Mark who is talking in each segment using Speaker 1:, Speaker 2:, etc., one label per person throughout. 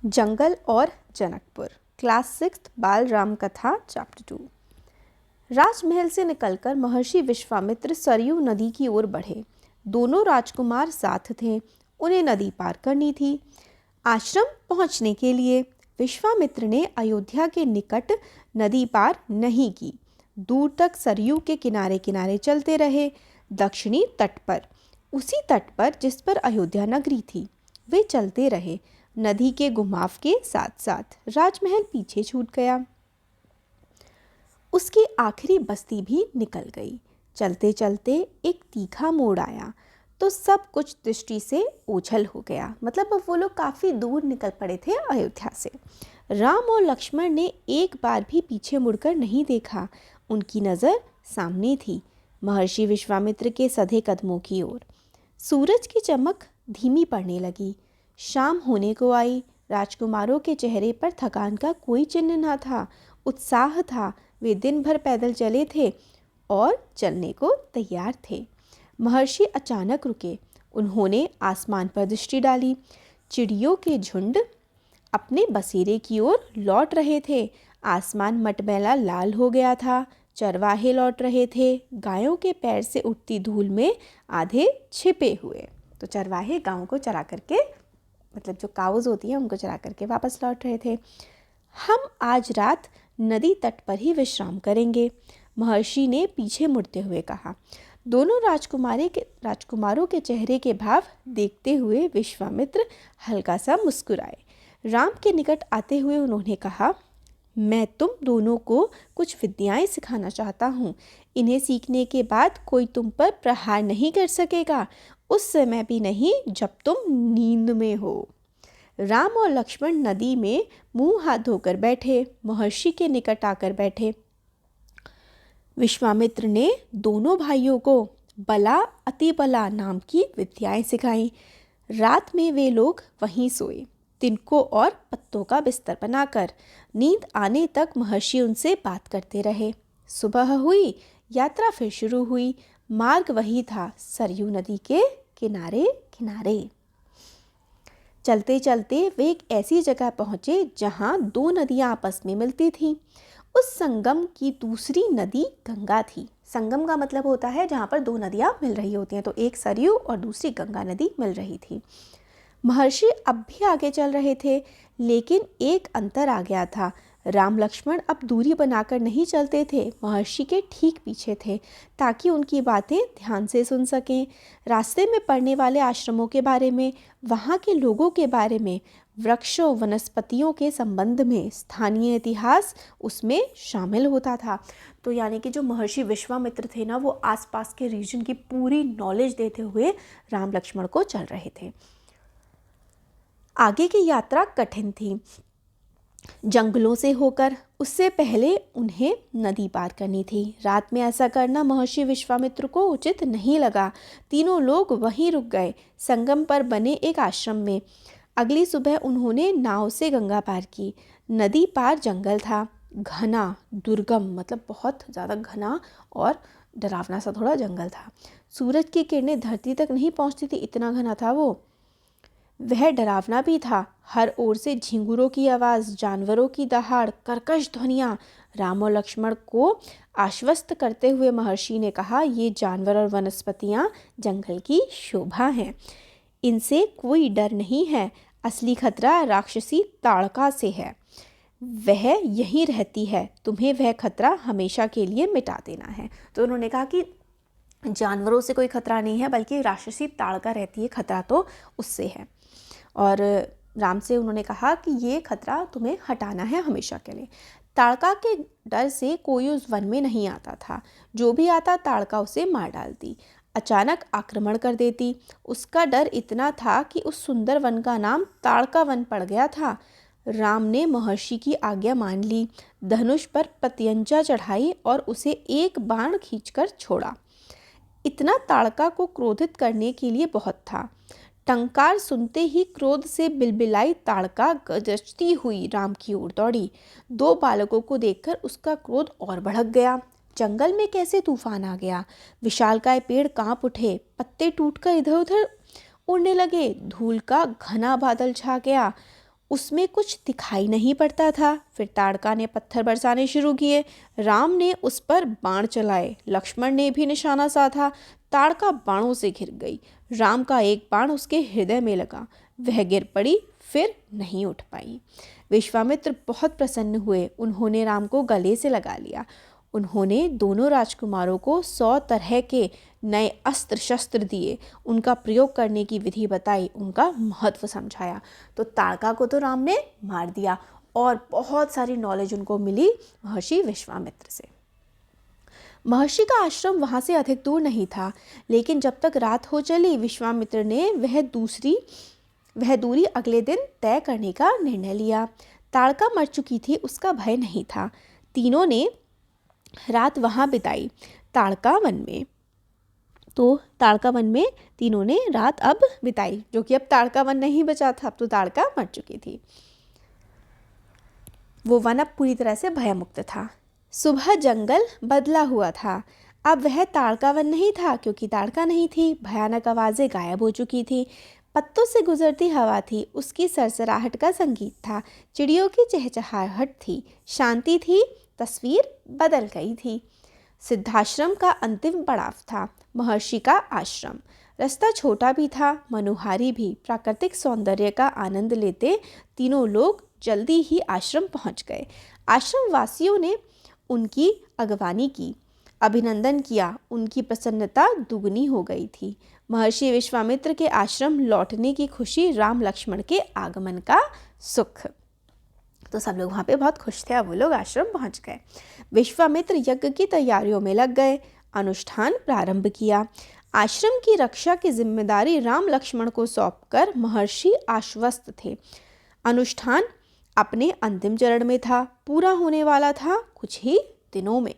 Speaker 1: जंगल और जनकपुर। क्लास 6 बाल राम कथा चैप्टर 2। राजमहल से निकलकर महर्षि विश्वामित्र सरयू नदी की ओर बढ़े। दोनों राजकुमार साथ थे। उन्हें नदी पार करनी थी। आश्रम पहुंचने के लिए विश्वामित्र ने अयोध्या के निकट नदी पार नहीं की। दूर तक सरयू के किनारे किनारे चलते रहे, दक्षिणी तट पर, उसी तट पर जिस पर अयोध्या नगरी थी। वे चलते रहे। नदी के घुमाव के साथ साथ राजमहल पीछे छूट गया। उसकी आखिरी बस्ती भी निकल गई। चलते चलते एक तीखा मोड़ आया तो सब कुछ दृष्टि से ओझल हो गया। मतलब अब वो लोग काफ़ी दूर निकल पड़े थे अयोध्या से। राम और लक्ष्मण ने एक बार भी पीछे मुड़कर नहीं देखा। उनकी नज़र सामने थी, महर्षि विश्वामित्र के सधे कदमों की ओर। सूरज की चमक धीमी पड़ने लगी। शाम होने को आई। राजकुमारों के चेहरे पर थकान का कोई चिन्ह न था। उत्साह था। वे दिन भर पैदल चले थे और चलने को तैयार थे। महर्षि अचानक रुके। उन्होंने आसमान पर दृष्टि डाली। चिड़ियों के झुंड अपने बसेरे की ओर लौट रहे थे। आसमान मटमैला लाल हो गया था। चरवाहे लौट रहे थे, गायों के पैर से उठती धूल में आधे छिपे हुए। तो चरवाहे गायों को चरा करके, मतलब जो काउज होती हैं उनको चरा करके वापस लौट रहे थे। हम आज रात नदी तट पर ही विश्राम करेंगे, महर्षि ने पीछे मुड़ते हुए कहा। दोनों राजकुमारों के चेहरे के भाव देखते हुए विश्वामित्र हल्का सा मुस्कुराए। राम के निकट आते हुए उन्होंने कहा, मैं तुम दोनों को कुछ विद्याएं सिखाना चाहता हूँ। इन्हें सीखने के बाद कोई तुम पर प्रहार नहीं कर सकेगा, उस समय भी नहीं जब तुम नींद में हो। राम और लक्ष्मण नदी में मुंह हाथ धोकर बैठे, महर्षि के निकट आकर बैठे। विश्वामित्र ने दोनों भाइयों को बला अतिबला नाम की विद्याएं सिखाई। रात में वे लोग वहीं सोए, तिनकों और पत्तों का बिस्तर बनाकर। नींद आने तक महर्षि उनसे बात करते रहे। सुबह हुई, यात्रा फिर शुरू हुई। मार्ग वही था, सरयू नदी के किनारे किनारे। चलते चलते वे एक ऐसी जगह पहुंचे जहां दो नदियां आपस में मिलती थीं। उस संगम की दूसरी नदी गंगा थी। संगम का मतलब होता है जहां पर दो नदियां मिल रही होती हैं, तो एक सरयू और दूसरी गंगा नदी मिल रही थी। महर्षि अब भी आगे चल रहे थे, लेकिन एक अंतर आ गया था। राम लक्ष्मण अब दूरी बनाकर नहीं चलते थे, महर्षि के ठीक पीछे थे, ताकि उनकी बातें ध्यान से सुन सकें। रास्ते में पड़ने वाले आश्रमों के बारे में, वहाँ के लोगों के बारे में, वृक्षों वनस्पतियों के संबंध में, स्थानीय इतिहास उसमें शामिल होता था। तो यानी कि जो महर्षि विश्वामित्र थे ना, वो आसपास के रीजन की पूरी नॉलेज देते हुए राम लक्ष्मण को चल रहे थे। आगे की यात्रा कठिन थी, जंगलों से होकर। उससे पहले उन्हें नदी पार करनी थी। रात में ऐसा करना महर्षि विश्वामित्र को उचित नहीं लगा। तीनों लोग वहीं रुक गए, संगम पर बने एक आश्रम में। अगली सुबह उन्होंने नाव से गंगा पार की। नदी पार जंगल था, घना, दुर्गम, मतलब बहुत ज़्यादा घना और डरावना सा थोड़ा जंगल था। सूरज की किरणें धरती तक नहीं पहुंचती थी, इतना घना था वो। वह डरावना भी था। हर ओर से झिंगुरों की आवाज़, जानवरों की दहाड़, कर्कश ध्वनियाँ। राम और लक्ष्मण को आश्वस्त करते हुए महर्षि ने कहा, ये जानवर और वनस्पतियाँ जंगल की शोभा हैं, इनसे कोई डर नहीं है। असली खतरा राक्षसी ताड़का से है, वह यहीं रहती है, तुम्हें वह खतरा हमेशा के लिए मिटा देना है। तो उन्होंने कहा कि जानवरों से कोई खतरा नहीं है, बल्कि राक्षसी ताड़का रहती है, खतरा तो उससे है। और राम से उन्होंने कहा कि ये खतरा तुम्हें हटाना है हमेशा के लिए। ताड़का के डर से कोई उस वन में नहीं आता था। जो भी आता ताड़का उसे मार डालती, अचानक आक्रमण कर देती। उसका डर इतना था कि उस सुंदर वन का नाम ताड़का वन पड़ गया था। राम ने महर्षि की आज्ञा मान ली, धनुष पर प्रत्यंचा चढ़ाई और उसे एक बाण खींचकर छोड़ा। इतना ताड़का को क्रोधित करने के लिए बहुत था। टंकार सुनते ही क्रोध से बिलबिलाई ताड़का गरजती हुई राम की ओर दौड़ी। दो बालकों को देखकर उसका क्रोध और भड़क गया। जंगल में कैसे तूफान आ गया। विशालकाय पेड़ कांप उठे, पत्ते टूटकर इधर उधर उड़ने लगे, धूल का घना बादल छा गया। उसमें कुछ दिखाई नहीं पड़ता था। फिर ताड़का ने पत्थर बरसाने शुरू किए। राम ने उस पर बाण चलाए, लक्ष्मण ने भी निशाना साधा। ताड़का बाणों से घिर गई। राम का एक बाण उसके हृदय में लगा, वह गिर पड़ी, फिर नहीं उठ पाई। विश्वामित्र बहुत प्रसन्न हुए। उन्होंने राम को गले से लगा लिया। उन्होंने दोनों राजकुमारों को 100 तरह के नए अस्त्र शस्त्र दिए, उनका प्रयोग करने की विधि बताई, उनका महत्व समझाया। तो ताड़का को तो राम ने मार दिया और बहुत सारी नॉलेज उनको मिली महर्षि विश्वामित्र से। महर्षि का आश्रम वहाँ से अधिक दूर नहीं था, लेकिन जब तक रात हो चली विश्वामित्र ने वह दूरी अगले दिन तय करने का निर्णय लिया। ताड़का मर चुकी थी, उसका भय नहीं था। तीनों ने रात वहाँ बिताई, ताड़का वन में। तो ताड़का वन में तीनों ने रात अब बिताई, जो कि अब ताड़का वन नहीं बचा था, अब तो ताड़का मर चुकी थी। वो वन अब पूरी तरह से भयमुक्त था। सुबह जंगल बदला हुआ था। अब वह ताड़का वन नहीं था, क्योंकि ताड़का नहीं थी। भयानक आवाज़ें गायब हो चुकी थी। पत्तों से गुजरती हवा थी, उसकी सरसराहट का संगीत था, चिड़ियों की चहचहाहट थी, शांति थी। तस्वीर बदल गई थी। सिद्धाश्रम का अंतिम पड़ाव था, महर्षि का आश्रम। रास्ता छोटा भी था, मनोहारी भी। प्राकृतिक सौंदर्य का आनंद लेते तीनों लोग जल्दी ही आश्रम पहुंच गए। आश्रम वासियों ने उनकी अगवानी की, अभिनंदन किया। उनकी प्रसन्नता दुगनी हो गई थी। महर्षि विश्वामित्र के आश्रम लौटने की खुशी, राम लक्ष्मण के आगमन का सुख। तो सब लोग वहाँ पे बहुत खुश थे। अब वो लोग आश्रम पहुँच गए। विश्वामित्र यज्ञ की तैयारियों में लग गए, अनुष्ठान प्रारंभ किया। आश्रम की रक्षा की जिम्मेदारी राम लक्ष्मण को सौंपकर महर्षि आश्वस्त थे। अनुष्ठान अपने अंतिम चरण में था, पूरा होने वाला था कुछ ही दिनों में।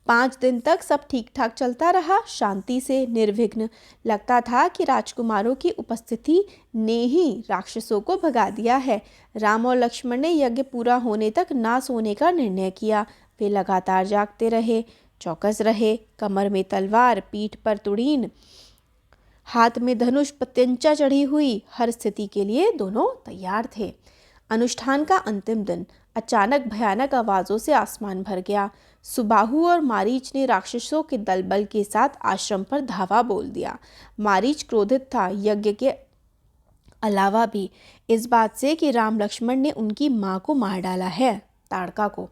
Speaker 1: 5 दिन तक सब ठीक ठाक चलता रहा, शांति से, निर्विघ्न। लगता था कि राजकुमारों की उपस्थिति ने ही राक्षसों को भगा दिया है। राम और लक्ष्मण ने यज्ञ पूरा होने तक ना सोने का निर्णय किया। वे लगातार जागते रहे, चौकस रहे। कमर में तलवार, पीठ पर तुड़ीन, हाथ में धनुष, प्रत्यंचा चढ़ी हुई, हर स्थिति के लिए दोनों तैयार थे। अनुष्ठान का अंतिम दिन अचानक भयानक आवाज़ों से आसमान भर गया। सुबाहु और मारीच ने राक्षसों के दलबल के साथ आश्रम पर धावा बोल दिया। मारीच क्रोधित था, यज्ञ के अलावा भी इस बात से कि राम लक्ष्मण ने उनकी माँ को मार डाला है, ताड़का को।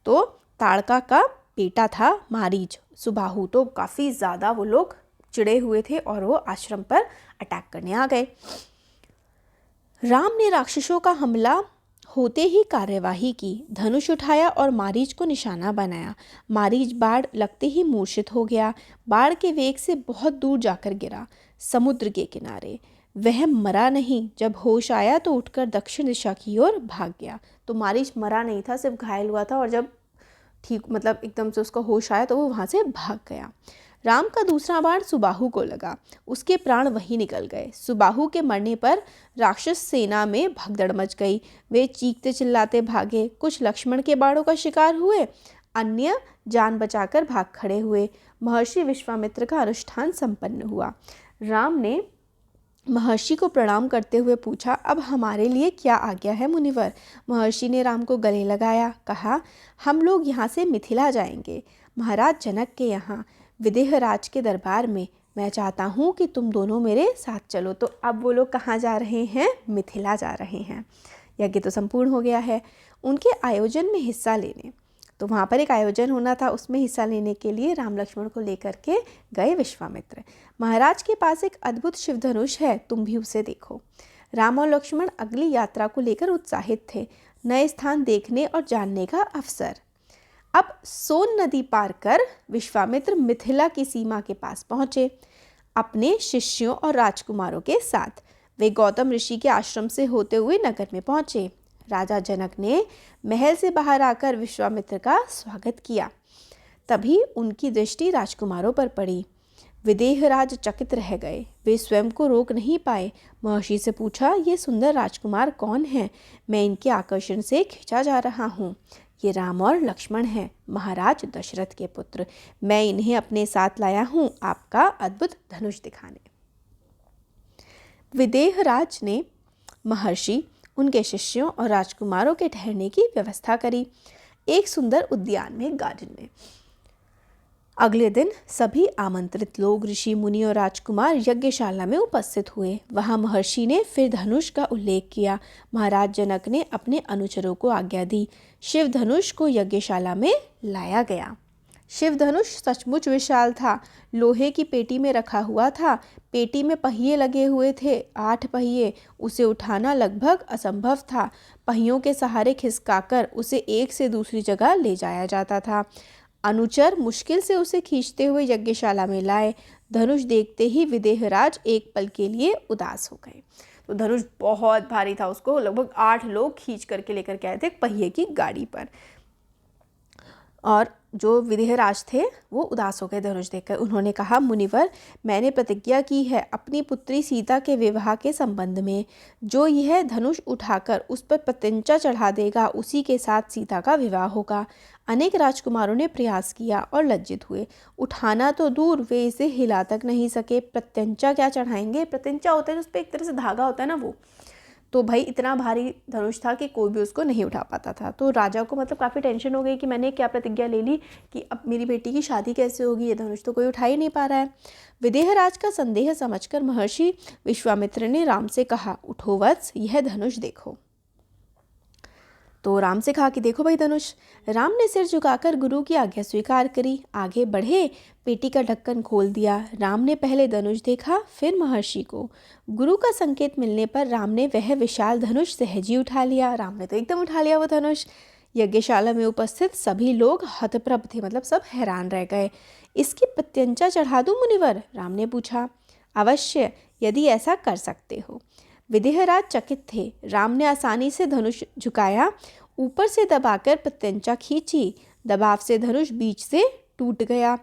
Speaker 1: तो ताड़का का बेटा था मारीच। सुबाहु तो काफ़ी ज़्यादा वो लोग चिड़े हुए थे और वो आश्रम पर अटैक करने आ गए। राम ने राक्षसों का हमला होते ही कार्यवाही की, धनुष उठाया और मारीच को निशाना बनाया। मारीच बाढ़ लगते ही मूर्छित हो गया। बाढ़ के वेग से बहुत दूर जाकर गिरा, समुद्र के किनारे। वह मरा नहीं। जब होश आया तो उठकर दक्षिण दिशा की ओर भाग गया। तो मारीच मरा नहीं था, सिर्फ घायल हुआ था, और जब ठीक एकदम से उसका होश आया तो वो वहाँ से भाग गया। राम का दूसरा बाण सुबाहु को लगा, उसके प्राण वहीं निकल गए। सुबाहु के मरने पर राक्षस सेना में भगदड़ मच गई। वे चीखते चिल्लाते भागे। कुछ लक्ष्मण के बाणों का शिकार हुए, अन्य जान बचाकर भाग खड़े हुए। महर्षि विश्वामित्र का अनुष्ठान संपन्न हुआ। राम ने महर्षि को प्रणाम करते हुए पूछा, अब हमारे लिए क्या आज्ञा है मुनिवर? महर्षि ने राम को गले लगाया, कहा, हम लोग यहाँ से मिथिला जाएंगे, महाराज जनक के यहाँ, विदेहराज के दरबार में। मैं चाहता हूँ कि तुम दोनों मेरे साथ चलो। तो अब वो लोग कहाँ जा रहे हैं? मिथिला जा रहे हैं। यज्ञ तो संपूर्ण हो गया है। उनके आयोजन में हिस्सा लेने, तो वहाँ पर एक आयोजन होना था, उसमें हिस्सा लेने के लिए राम लक्ष्मण को लेकर के गए विश्वामित्र। महाराज के पास एक अद्भुत शिवधनुष है, तुम भी उसे देखो। राम और लक्ष्मण अगली यात्रा को लेकर उत्साहित थे, नए स्थान देखने और जानने का अवसर। अब सोन नदी पार कर विश्वामित्र मिथिला की सीमा के पास पहुँचे, अपने शिष्यों और राजकुमारों के साथ। वे गौतम ऋषि के आश्रम से होते हुए नगर में पहुँचे। राजा जनक ने महल से बाहर आकर विश्वामित्र का स्वागत किया। तभी उनकी दृष्टि राजकुमारों पर पड़ी। विदेहराज चकित रह गए, वे स्वयं को रोक नहीं पाए। महर्षि से पूछा, ये सुंदर राजकुमार कौन हैं? मैं इनके आकर्षण से खींचा जा रहा हूँ। ये राम और लक्ष्मण हैं, महाराज दशरथ के पुत्र। मैं इन्हें अपने साथ लाया हूँ आपका अद्भुत धनुष दिखाने। विदेहराज ने महर्षि उनके शिष्यों और राजकुमारों के ठहरने की व्यवस्था करी, एक सुंदर उद्यान में, गार्डन में। अगले दिन सभी आमंत्रित लोग, ऋषि मुनि और राजकुमार यज्ञशाला में उपस्थित हुए। वहां महर्षि ने फिर धनुष का उल्लेख किया। महाराज जनक ने अपने अनुचरों को आज्ञा दी। शिव धनुष को यज्ञशाला में लाया गया। शिव धनुष सचमुच विशाल था, लोहे की पेटी में रखा हुआ था। पेटी में पहिए लगे हुए थे, 8 पहिए। उसे उठाना लगभग असंभव था। पहियों के सहारे खिसकाकर उसे एक से दूसरी जगह ले जाया जाता था। अनुचर मुश्किल से उसे खींचते हुए यज्ञशाला में लाए। धनुष देखते ही विदेहराज एक पल के लिए उदास हो गए। तो धनुष बहुत भारी था, उसको लगभग 8 लोग खींच करके लेकर के आए थे पहिए की गाड़ी पर। और जो विदेहराज थे वो उदास हो गए धनुष देखकर। उन्होंने कहा, मुनिवर, मैंने प्रतिज्ञा की है अपनी पुत्री सीता के विवाह के संबंध में। जो यह धनुष उठाकर उस पर प्रत्यंचा चढ़ा देगा, उसी के साथ सीता का विवाह होगा। अनेक राजकुमारों ने प्रयास किया और लज्जित हुए। उठाना तो दूर, वे इसे हिला तक नहीं सके। प्रत्यंचा क्या चढ़ाएंगे? प्रत्यंचा होता है उस पर एक तरह से धागा होता है ना, वो तो भाई इतना भारी धनुष था कि कोई भी उसको नहीं उठा पाता था। तो राजा को मतलब काफ़ी टेंशन हो गई कि मैंने क्या प्रतिज्ञा ले ली कि अब मेरी बेटी की शादी कैसे होगी, ये धनुष तो कोई उठा ही नहीं पा रहा है। विदेहराज का संदेह समझकर महर्षि विश्वामित्र ने राम से कहा, उठो वत्स, यह धनुष देखो। तो राम से कहा कि देखो भाई धनुष। राम ने सिर झुकाकर गुरु की आज्ञा स्वीकार करी। आगे बढ़े, पेटी का ढक्कन खोल दिया। राम ने पहले धनुष देखा, फिर महर्षि को। गुरु का संकेत मिलने पर राम ने वह विशाल धनुष सहज ही उठा लिया। राम ने तो एकदम उठा लिया वो धनुष। यज्ञशाला में उपस्थित सभी लोग हतप्रभ थे, मतलब सब हैरान रह गए। इसकी प्रत्यंचा चढ़ा दूं मुनिवर? राम ने पूछा। अवश्य, यदि ऐसा कर सकते हो। विदेहराज चकित थे। राम ने आसानी से धनुष झुकाया, ऊपर से दबाकर प्रत्यंचा खींची। दबाव से धनुष बीच से टूट गया।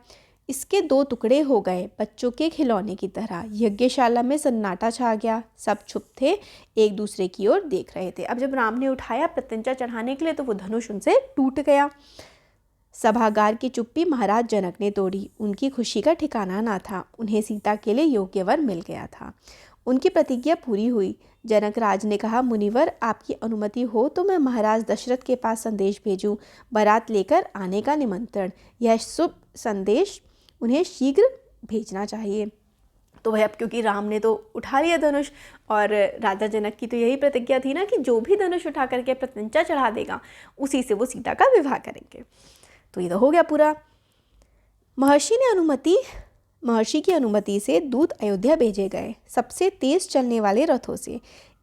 Speaker 1: इसके 2 टुकड़े हो गए, बच्चों के खिलौने की तरह। यज्ञशाला में सन्नाटा छा गया। सब चुप थे, एक दूसरे की ओर देख रहे थे। अब जब राम ने उठाया प्रत्यंचा चढ़ाने के लिए, तो वो धनुष उनसे टूट गया। सभागार की चुप्पी महाराज जनक ने तोड़ी। उनकी खुशी का ठिकाना ना था। उन्हें सीता के लिए योग्य वर मिल गया था। उनकी प्रतिज्ञा पूरी हुई। जनक राज ने कहा, मुनिवर, आपकी अनुमति हो तो मैं महाराज दशरथ के पास संदेश भेजूं, बारात लेकर आने का निमंत्रण। यह शुभ संदेश उन्हें शीघ्र भेजना चाहिए। तो वह, अब क्योंकि राम ने तो उठा लिया धनुष, और राजा जनक की तो यही प्रतिज्ञा थी ना कि जो भी धनुष उठा करके प्रत्यंचा चढ़ा देगा, उसी से वो सीता का विवाह करेंगे। तो ये तो हो गया पूरा। महर्षि की अनुमति से दूत अयोध्या भेजे गए, सबसे तेज चलने वाले रथों से।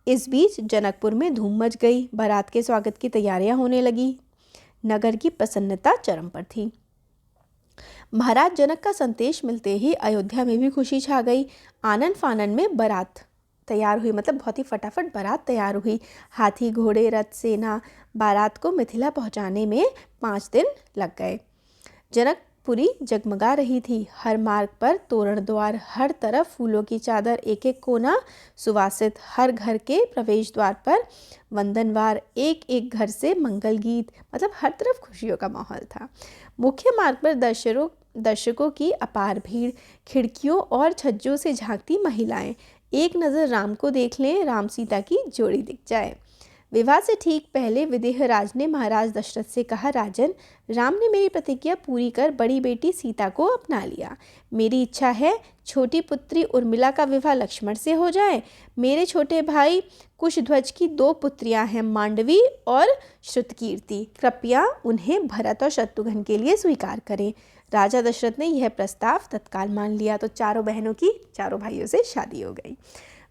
Speaker 1: इस बीच जनकपुर में धूम मच गई। बारात के स्वागत की तैयारियां होने लगी। नगर की प्रसन्नता चरम पर थी। महाराज जनक का संदेश मिलते ही अयोध्या में भी खुशी छा गई। आनन फानन में बारात तैयार हुई, मतलब बहुत ही फटाफट बारात तैयार हुई। हाथी, घोड़े, रथ, सेना। बारात को मिथिला पहुंचाने में 5 दिन लग गए। जनकपुरी जगमगा रही थी। हर मार्ग पर तोरण द्वार, हर तरफ फूलों की चादर, एक एक कोना सुवासित। हर घर के प्रवेश द्वार पर वंदनवार, एक एक घर से मंगल गीत, मतलब हर तरफ खुशियों का माहौल था। मुख्य मार्ग पर दर्शकों की अपार भीड़। खिड़कियों और छज्जों से झांकती महिलाएं। एक नज़र राम को देख लें, राम सीता की जोड़ी दिख जाए। विवाह से ठीक पहले विदेहराज ने महाराज दशरथ से कहा, राजन, राम ने मेरी प्रतिज्ञा पूरी कर बड़ी बेटी सीता को अपना लिया। मेरी इच्छा है छोटी पुत्री उर्मिला का विवाह लक्ष्मण से हो जाए। मेरे छोटे भाई कुशध्वज की 2 पुत्रियां हैं, मांडवी और श्रुतकीर्ति। कृपया उन्हें भरत और शत्रुघ्न के लिए स्वीकार करें। राजा दशरथ ने यह प्रस्ताव तत्काल मान लिया। तो चारों बहनों की चारों भाइयों से शादी हो गई।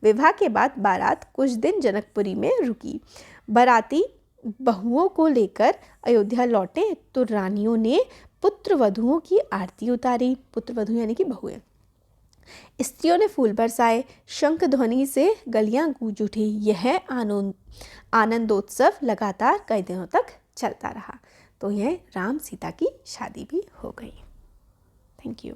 Speaker 1: विवाह के बाद बारात कुछ दिन जनकपुरी में रुकी। बाराती बहुओं को लेकर अयोध्या लौटे तो रानियों ने पुत्र वधुओं की आरती उतारी। पुत्र वधु यानी कि बहुएं। स्त्रियों ने फूल बरसाए। शंख ध्वनि से गलियां गूंज उठी। यह आनंदोत्सव लगातार कई दिनों तक चलता रहा। तो यह राम सीता की शादी भी हो गई। Thank you.